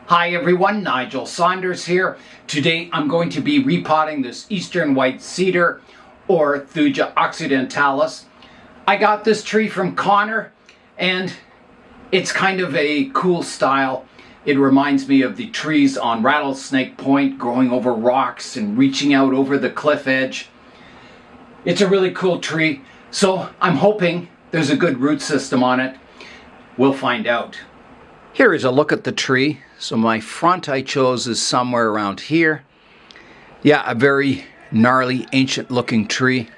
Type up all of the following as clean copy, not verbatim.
Hi everyone, Nigel Saunders here. Today I'm going to be repotting this Eastern White Cedar or Thuja occidentalis. I got this tree from Connor and it's kind of a cool style. It reminds me of the trees on Rattlesnake Point growing over rocks and reaching out over the cliff edge. It's a really cool tree, so I'm hoping there's a good root system on it. We'll find out. Here is a look at the tree. So my front I chose is somewhere around here. Yeah, a very gnarly, ancient looking tree.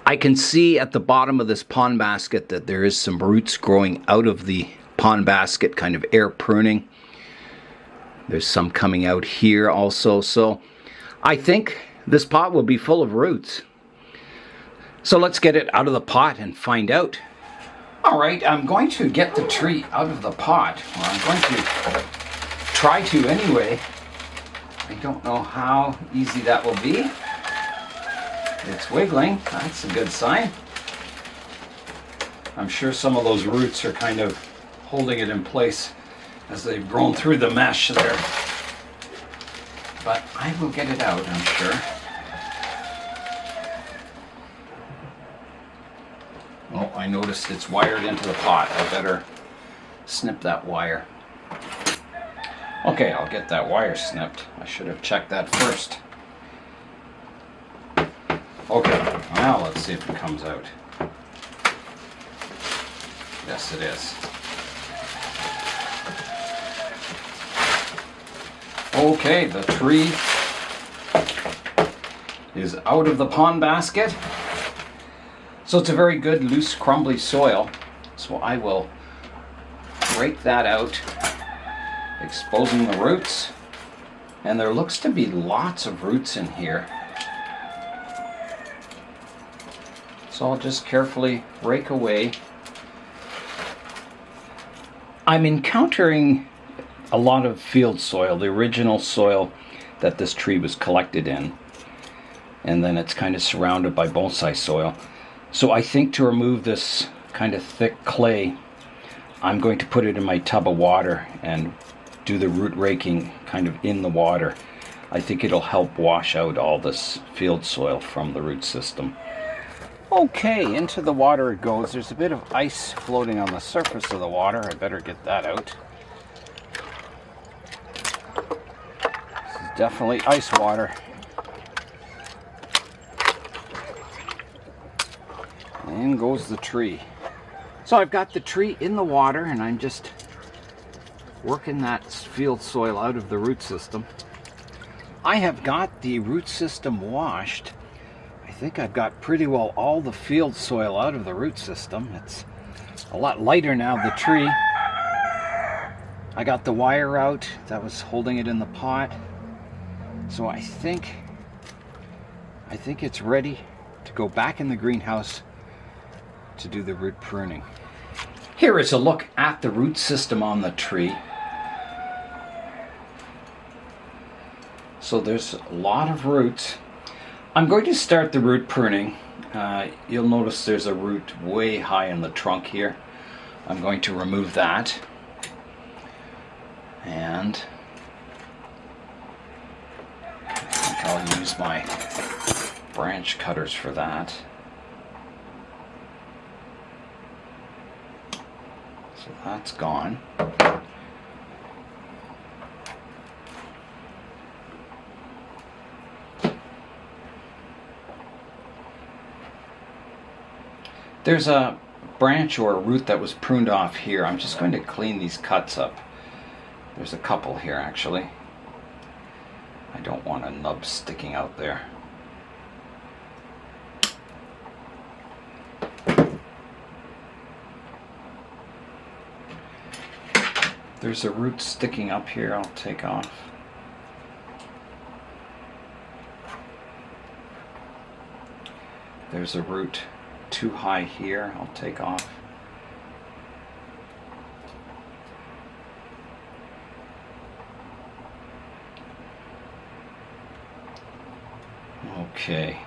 I can see at the bottom of this pond basket that there is some roots growing out of the pond basket, kind of air pruning. There's some coming out here also. So I think this pot will be full of roots. So let's get it out of the pot and find out. All right, I'm going to get the tree out of the pot. Well, I'm going to try to anyway. I don't know how easy that will be. It's wiggling. That's a good sign. I'm sure some of those roots are kind of holding it in place as they've grown through the mesh there. But I will get it out, I'm sure. Oh, I noticed it's wired into the pot. I better snip that wire. Okay, I'll get that wire snipped. I should have checked that first. Okay, now let's see if it comes out. Yes, it is. Okay, the tree is out of the pond basket. So it's a very good, loose, crumbly soil. So I will rake that out, exposing the roots. And there looks to be lots of roots in here. So I'll just carefully rake away. I'm encountering a lot of field soil, the original soil that this tree was collected in. And then it's kind of surrounded by bonsai soil. So I think to remove this kind of thick clay, I'm going to put it in my tub of water and do the root raking kind of in the water. I think it'll help wash out all this field soil from the root system. Okay, into the water it goes. There's a bit of ice floating on the surface of the water. I better get that out. This is definitely ice water. In goes the tree. So I've got the tree in the water and I'm just working that field soil out of the root system. I have got the root system washed. I think I've got pretty well all the field soil out of the root system. It's a lot lighter now, the tree. I got the wire out that was holding it in the pot. So I think it's ready to go back in the greenhouse to do the root pruning. Here is a look at the root system on the tree. So there's a lot of roots. I'm going to start the root pruning. You'll notice there's a root way high in the trunk here. I'm going to remove that. And I think I'll use my branch cutters for that. So that's gone. There's a branch or a root that was pruned off here. I'm just going to clean these cuts up. There's a couple here actually. I don't want a nub sticking out there. There's a root sticking up here I'll take off. There's a root too high here I'll take off. Okay.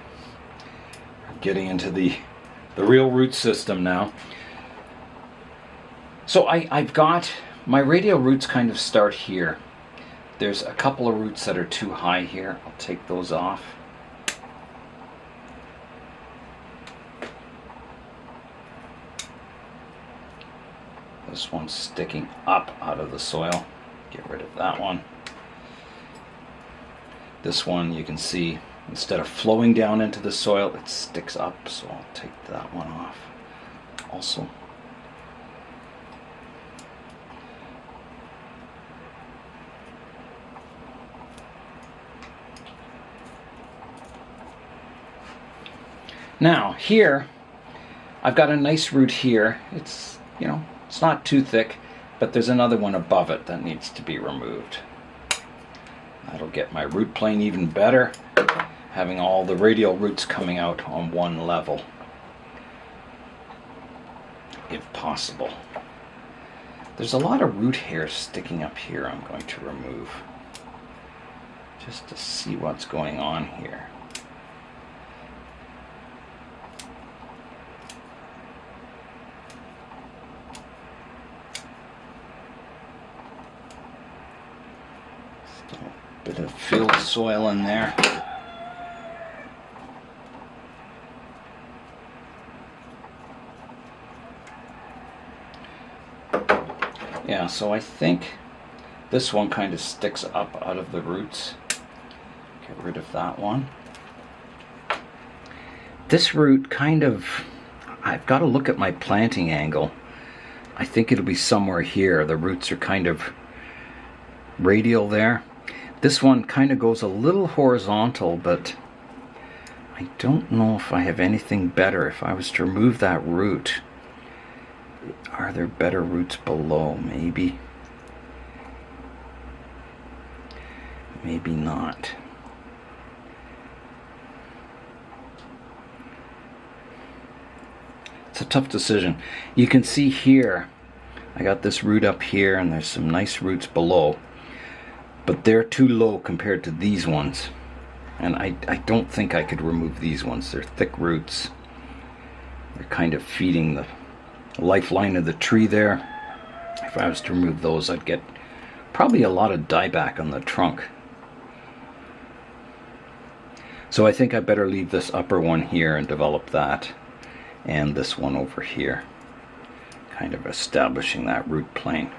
Getting into the real root system now. So I've got my radial roots kind of start here. There's a couple of roots that are too high here. I'll take those off. This one's sticking up out of the soil. Get rid of that one. This one, you can see, instead of flowing down into the soil, it sticks up, so I'll take that one off also. Now here, I've got a nice root here. It's, you know, it's not too thick, but there's another one above it that needs to be removed. That'll get my root plane even better, having all the radial roots coming out on one level, if possible. There's a lot of root hairs sticking up here I'm going to remove, just to see what's going on here. Bit of field soil in there. Yeah, so I think this one kind of sticks up out of the roots. Get rid of that one. This root kind of, I've got to look at my planting angle. I think it'll be somewhere here. The roots are kind of radial there. This one kind of goes a little horizontal, but I don't know if I have anything better. If I was to remove that root, are there better roots below? Maybe. Maybe not. It's a tough decision. You can see here, I got this root up here, and there's some nice roots below. But they're too low compared to these ones. And I don't think I could remove these ones. They're thick roots. They're kind of feeding the lifeline of the tree there. If I was to remove those, I'd get probably a lot of dieback on the trunk. So I think I better leave this upper one here and develop that. And this one over here. Kind of establishing that root plane.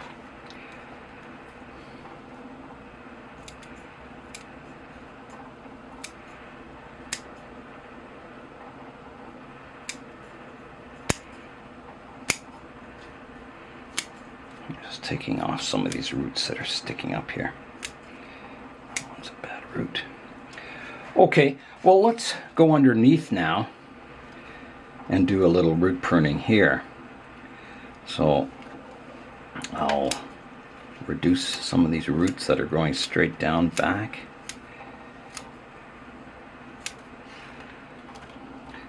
Just taking off some of these roots that are sticking up here. That one's a bad root. Okay, well, let's go underneath now and do a little root pruning here. So I'll reduce some of these roots that are growing straight down back.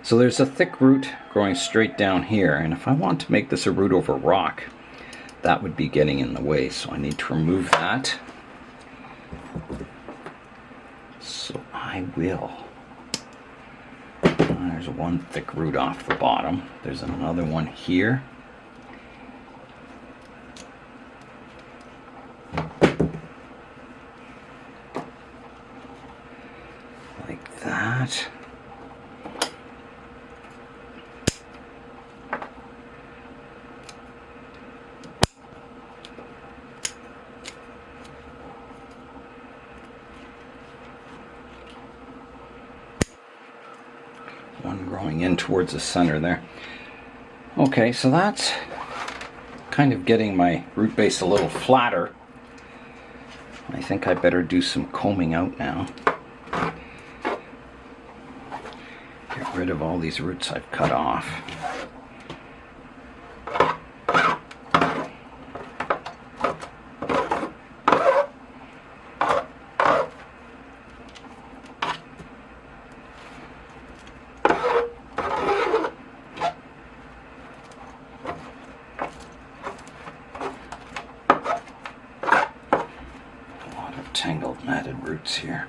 So there's a thick root growing straight down here, and if I want to make this a root over rock, that would be getting in the way, so I need to remove that. So I will. There's one thick root off the bottom. There's another one here. Like that. One growing in towards the center there. Okay, so that's kind of getting my root base a little flatter. I think I better do some combing out now. Get rid of all these roots I've cut off. Tangled matted roots here.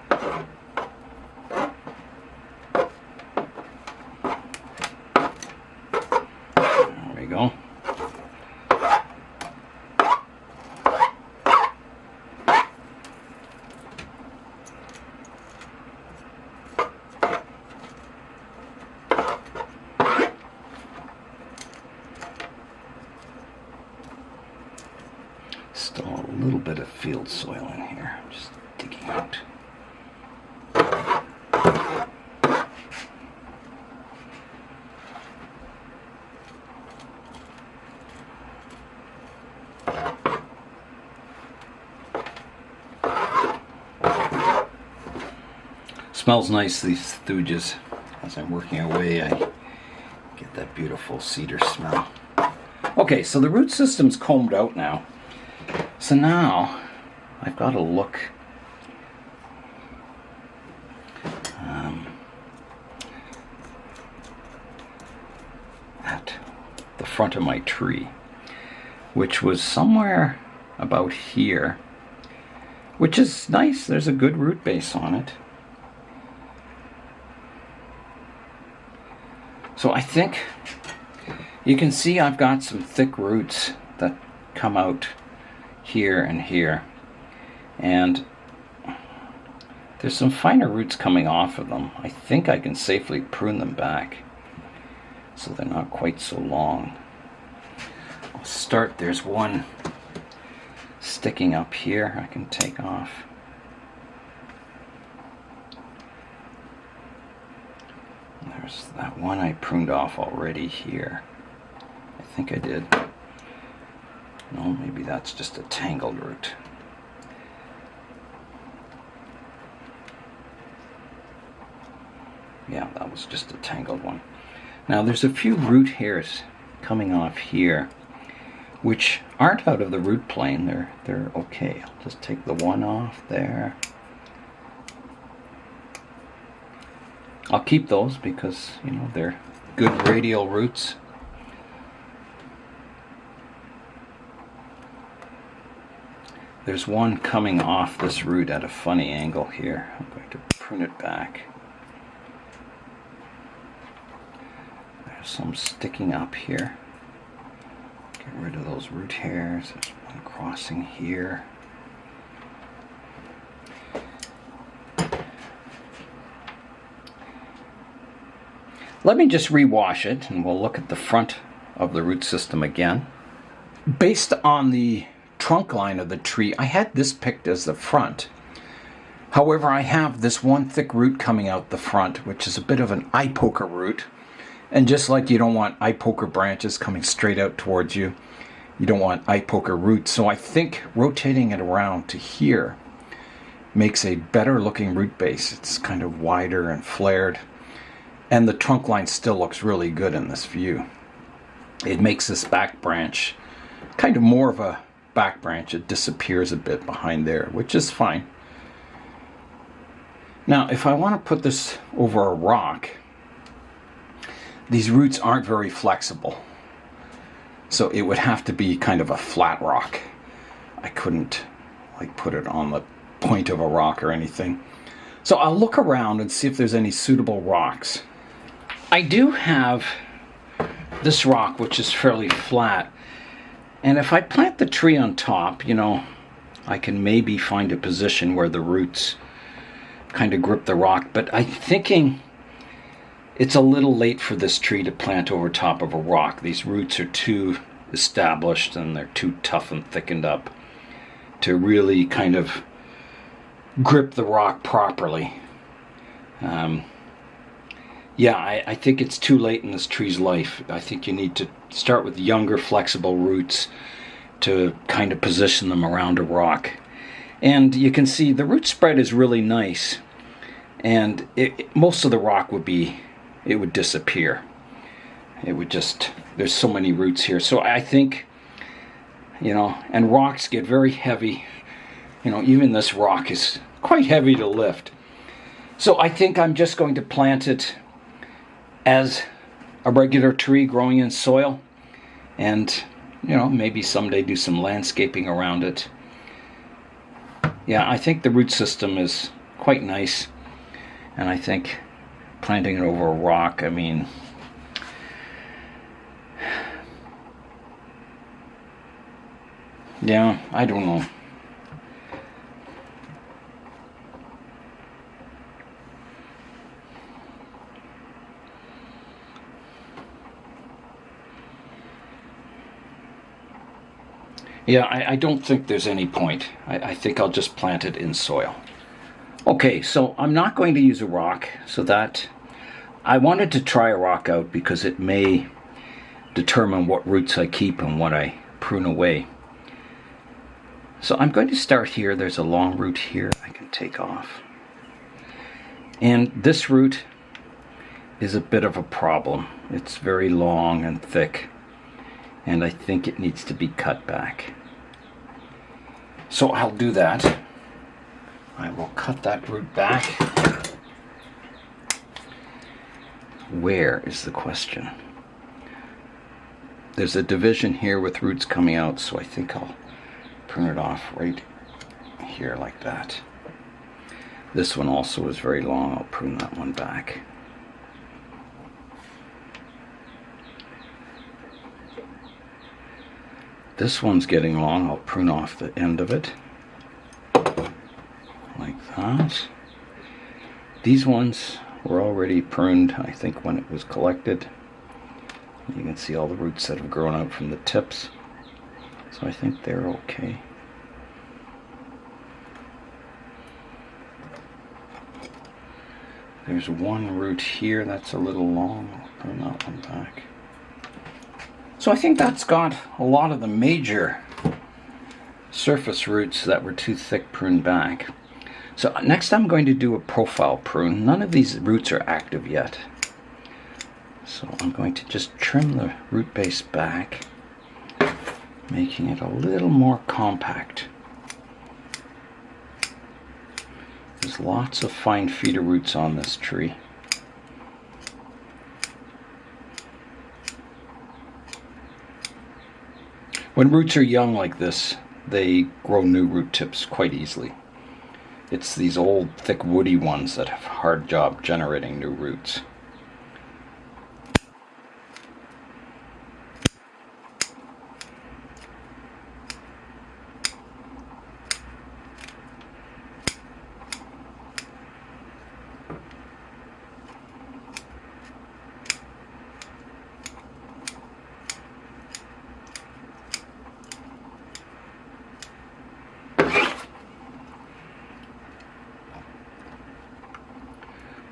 There we go. Still a little bit of field soil in here. Just digging out. Smells nice, these thujas. As I'm working away, I get that beautiful cedar smell. Okay, so the root system's combed out now. So now I've got to look at the front of my tree, which was somewhere about here, which is nice. There's a good root base on it. So I think you can see I've got some thick roots that come out here and here, and there's some finer roots coming off of them. I think I can safely prune them back so they're not quite so long. I'll start, there's one sticking up here I can take off. There's that one I pruned off already here. I think I did. No, maybe that's just a tangled root. Yeah, that was just a tangled one. Now there's a few root hairs coming off here which aren't out of the root plane. They're okay. I'll just take the one off there. I'll keep those because, you know, they're good radial roots. There's one coming off this root at a funny angle here. I'm going to prune it back. There's some sticking up here. Get rid of those root hairs. There's one crossing here. Let me just rewash it and we'll look at the front of the root system again. Based on the trunk line of the tree, I had this picked as the front. However, I have this one thick root coming out the front, which is a bit of an eye poker root. And just like you don't want eye poker branches coming straight out towards you, you don't want eye poker roots. So I think rotating it around to here makes a better looking root base. It's kind of wider and flared. And the trunk line still looks really good in this view. It makes this back branch kind of more of a back branch. It disappears a bit behind there, which is fine. Now, if I want to put this over a rock, these roots aren't very flexible. So it would have to be kind of a flat rock. I couldn't like put it on the point of a rock or anything. So I'll look around and see if there's any suitable rocks. I do have this rock, which is fairly flat. And if I plant the tree on top, you know, I can maybe find a position where the roots kind of grip the rock. But I'm thinking it's a little late for this tree to plant over top of a rock. These roots are too established and they're too tough and thickened up to really kind of grip the rock properly. Yeah, I think it's too late in this tree's life. I think you need to start with younger, flexible roots to kind of position them around a rock. And you can see the root spread is really nice. And most of the rock would disappear. It would just, there's so many roots here. So I think, you know, and rocks get very heavy. You know, even this rock is quite heavy to lift. So I think I'm just going to plant it as a regular tree growing in soil, and you know, maybe someday do some landscaping around it. Yeah, I think the root system is quite nice, and I think planting it over a rock, I mean, yeah, I don't know. Yeah, I don't think there's any point. I think I'll just plant it in soil. Okay, so I'm not going to use a rock, so that I wanted to try a rock out because it may determine what roots I keep and what I prune away. So I'm going to start here. There's a long root here I can take off. And this root is a bit of a problem. It's very long and thick, and I think it needs to be cut back. So I'll do that. I will cut that root back. Where is the question? There's a division here with roots coming out, so I think I'll prune it off right here like that. This one also is very long. I'll prune that one back. This one's getting long. I'll prune off the end of it like that. These ones were already pruned, I think, when it was collected. You can see all the roots that have grown out from the tips, so I think they're okay. There's one root here that's a little long. I'll prune that one back. So I think that's got a lot of the major surface roots that were too thick pruned back. So next I'm going to do a profile prune. None of these roots are active yet. So I'm going to just trim the root base back, making it a little more compact. There's lots of fine feeder roots on this tree. When roots are young like this, they grow new root tips quite easily. It's these old, thick, woody ones that have a hard job generating new roots.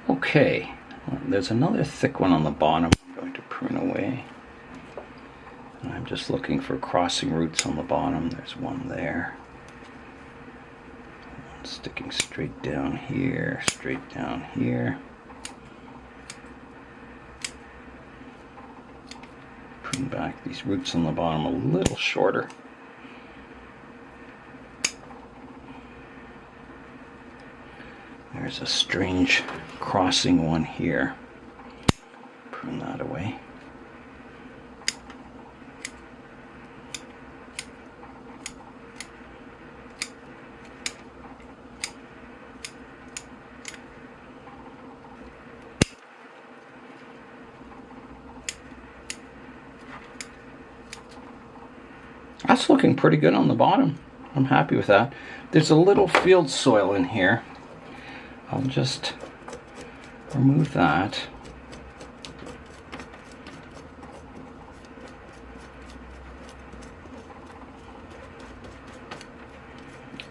Okay, there's another thick one on the bottom I'm going to prune away. And I'm just looking for crossing roots on the bottom. There's one there. One sticking straight down here, straight down here. Prune back these roots on the bottom a little shorter. There's a strange crossing one here. Prune that away. That's looking pretty good on the bottom. I'm happy with that. There's a little field soil in here. I'll just remove that.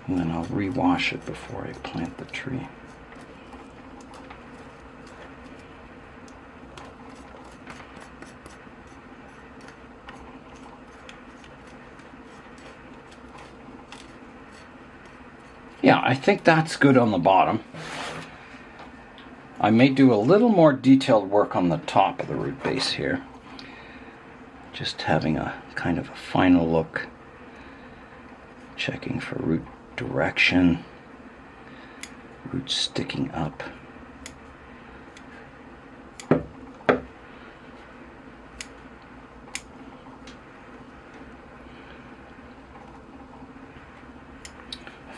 And then I'll rewash it before I plant the tree. Yeah, I think that's good on the bottom. I may do a little more detailed work on the top of the root base here. Just having a kind of a final look. Checking for root direction. Roots sticking up. I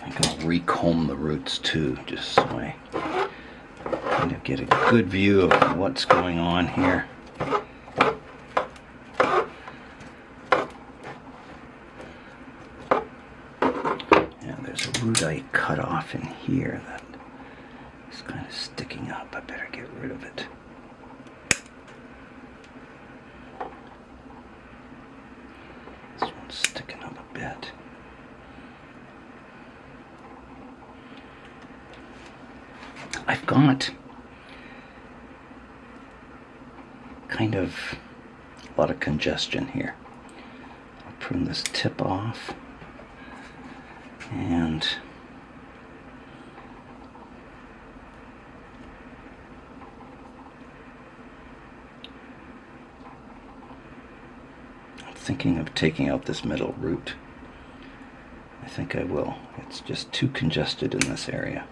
think I'll recomb the roots too, just so I kind of get a good view of what's going on here. Yeah, there's a root I cut off in here that is kind of sticking up. I better get rid of it. This one's sticking up a bit. I've got kind of a lot of congestion here. I'll prune this tip off, and I'm thinking of taking out this middle root. I think I will. It's just too congested in this area.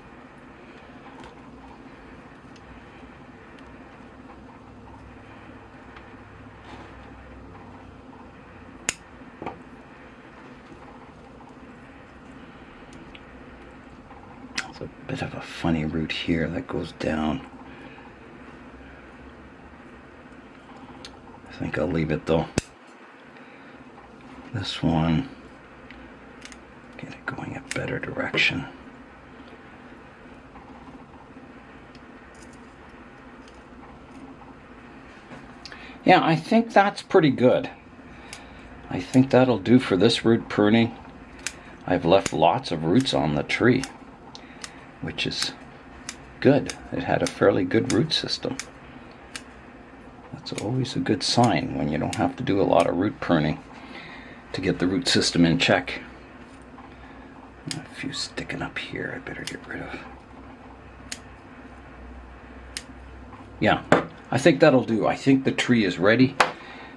There's a bit of a funny root here that goes down. I think I'll leave it though. This one, get it going a better direction. Yeah, I think that's pretty good. I think that'll do for this root pruning. I've left lots of roots on the tree, which is good. It had a fairly good root system. That's always a good sign when you don't have to do a lot of root pruning to get the root system in check. A few sticking up here I better get rid of. Yeah, I think that'll do. I think the tree is ready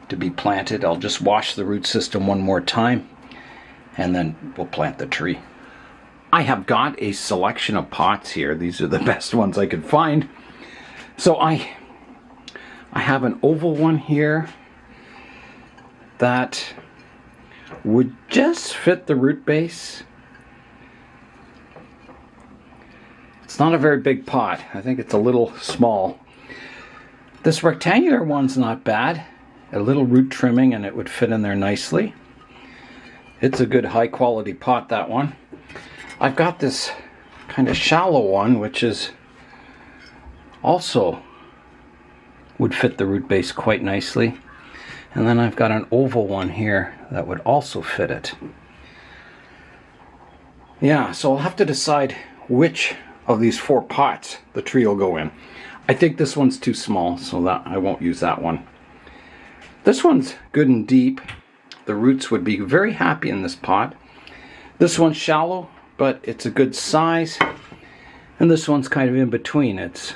to be planted. I'll just wash the root system one more time and then we'll plant the tree. I have got a selection of pots here. These are the best ones I could find. So I have an oval one here that would just fit the root base. It's not a very big pot. I think it's a little small. This rectangular one's not bad. A little root trimming and it would fit in there nicely. It's a good high quality pot, that one. I've got this kind of shallow one which is also would fit the root base quite nicely. And then I've got an oval one here that would also fit it. Yeah, so I'll have to decide which of these 4 pots the tree will go in. I think this one's too small, so that I won't use that one. This one's good and deep. The roots would be very happy in this pot. This one's shallow, but it's a good size. And this one's kind of in between. It's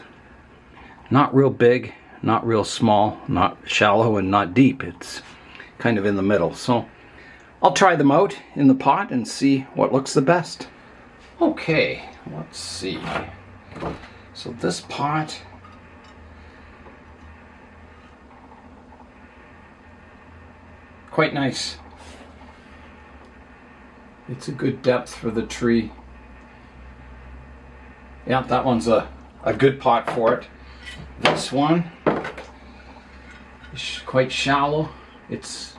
not real big, not real small, not shallow and not deep. It's kind of in the middle. So I'll try them out in the pot and see what looks the best. Okay, let's see. So this pot, quite nice. It's a good depth for the tree. Yeah, that one's a good pot for it. This one is quite shallow. It's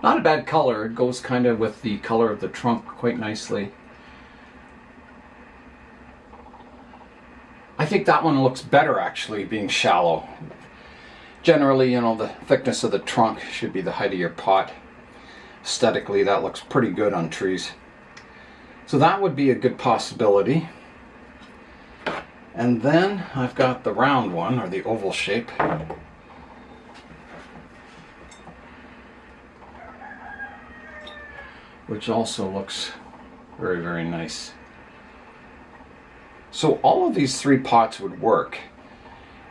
not a bad color. It goes kind of with the color of the trunk quite nicely. I think that one looks better actually being shallow. Generally, you know, the thickness of the trunk should be the height of your pot. Aesthetically, that looks pretty good on trees. So that would be a good possibility. And then I've got the round one, or the oval shape. Which also looks very, very nice. So all of these 3 pots would work.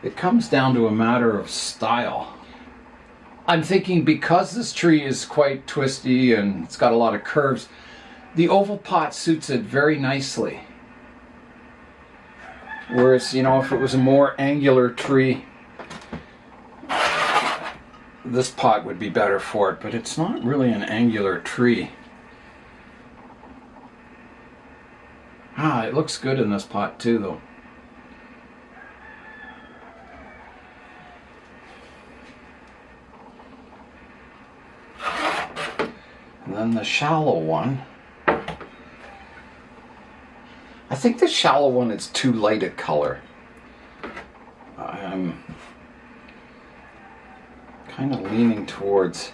It comes down to a matter of style. I'm thinking because this tree is quite twisty and it's got a lot of curves, the oval pot suits it very nicely. Whereas, you know, if it was a more angular tree, this pot would be better for it, but it's not really an angular tree. Ah, it looks good in this pot too, though. And then the shallow one. I think the shallow one is too light a color. I'm kind of leaning towards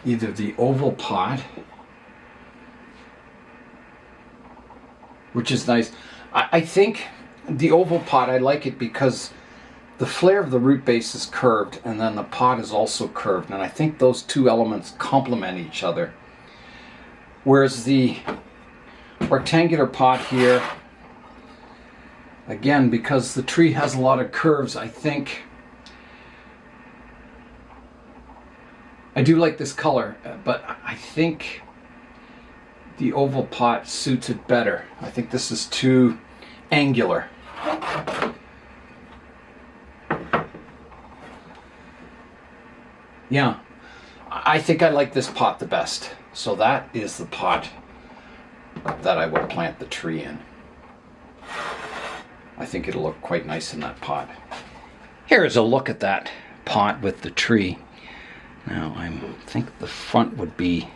either the oval pot, which is nice. I think the oval pot, I like it because the flare of the root base is curved and then the pot is also curved, and I think those two elements complement each other. Whereas the rectangular pot here, again, because the tree has a lot of curves, I think I do like this color, but I think the oval pot suits it better. I think this is too angular. Yeah, I think I like this pot the best. So that is the pot that I will plant the tree in. I think it'll look quite nice in that pot. Here's a look at that pot with the tree. Now I think the front would be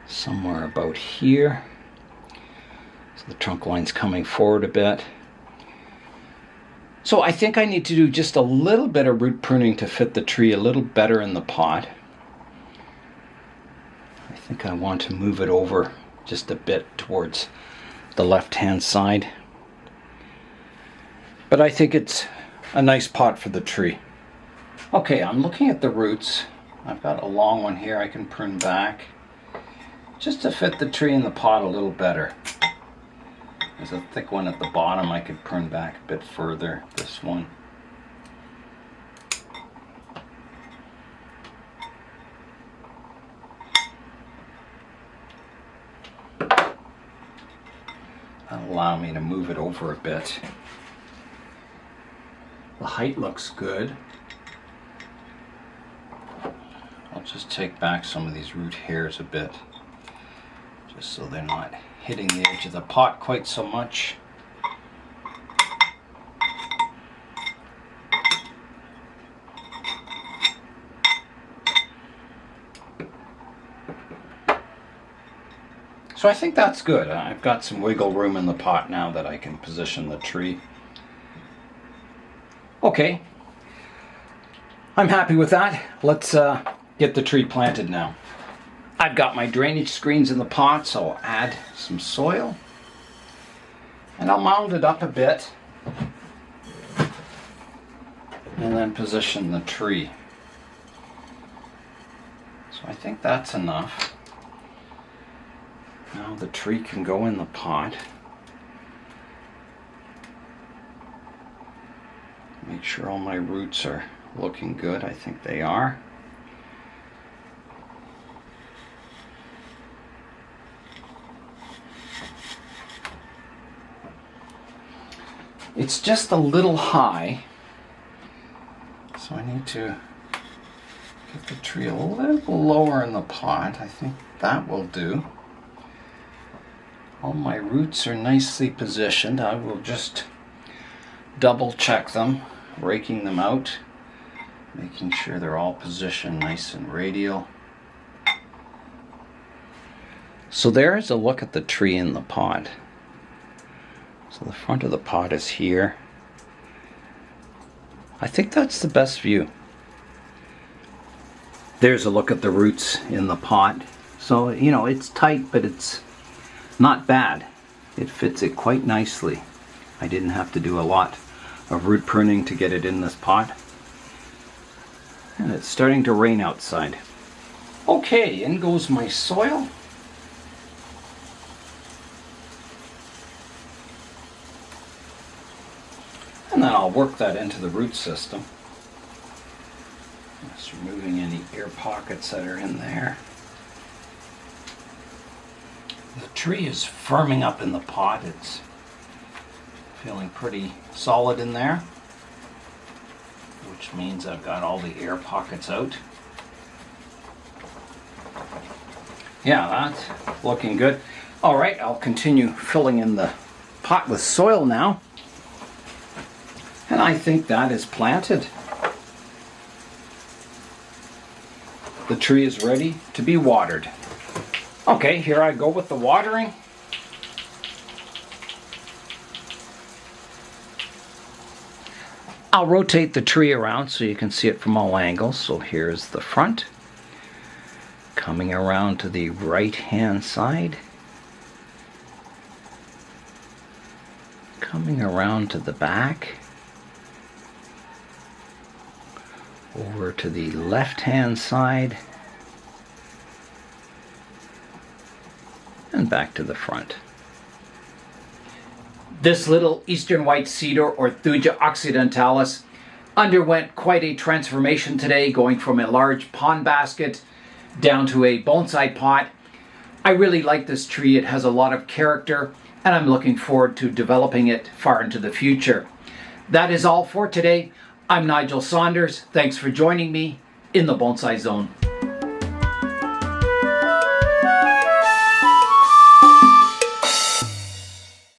somewhere about here. So the trunk line's coming forward a bit. So I think I need to do just a little bit of root pruning to fit the tree a little better in the pot. I think I want to move it over just a bit towards the left-hand side. But I think it's a nice pot for the tree. Okay, I'm looking at the roots. I've got a long one here I can prune back just to fit the tree in the pot a little better. There's a thick one at the bottom I could prune back a bit further, this one. That'll allow me to move it over a bit. The height looks good. I'll just take back some of these root hairs a bit, just so they're not hitting the edge of the pot quite so much. So I think that's good. I've got some wiggle room in the pot now that I can position the tree. Okay, I'm happy with that. Let's get the tree planted now. I've got my drainage screens in the pot, so I'll add some soil and I'll mound it up a bit and then position the tree. So I think that's enough. Now the tree can go in the pot. Make sure all my roots are looking good. I think they are. It's just a little high, so I need to get the tree a little lower in the pot. I think that will do. All my roots are nicely positioned. I will just double check them, raking them out, making sure they're all positioned nice and radial. So there's a look at the tree in the pot. So the front of the pot is here. I think that's the best view. There's a look at the roots in the pot. So, you know, it's tight, but it's not bad. It fits it quite nicely. I didn't have to do a lot of root pruning to get it in this pot. And it's starting to rain outside. Okay, in goes my soil. And then I'll work that into the root system. Just removing any air pockets that are in there. The tree is firming up in the pot. It's feeling pretty solid in there, which means I've got all the air pockets out. Yeah, that's looking good. All right, I'll continue filling in the pot with soil now. And I think that is planted. The tree is ready to be watered. Okay, here I go with the watering. I'll rotate the tree around so you can see it from all angles. So here's the front, coming around to the right hand side, coming around to the back, over to the left-hand side, and back to the front. This little Eastern White Cedar, or Thuja occidentalis, underwent quite a transformation today, going from a large pond basket down to a bonsai pot. I really like this tree. It has a lot of character, and I'm looking forward to developing it far into the future. That is all for today. I'm Nigel Saunders. Thanks for joining me in the Bonsai Zone.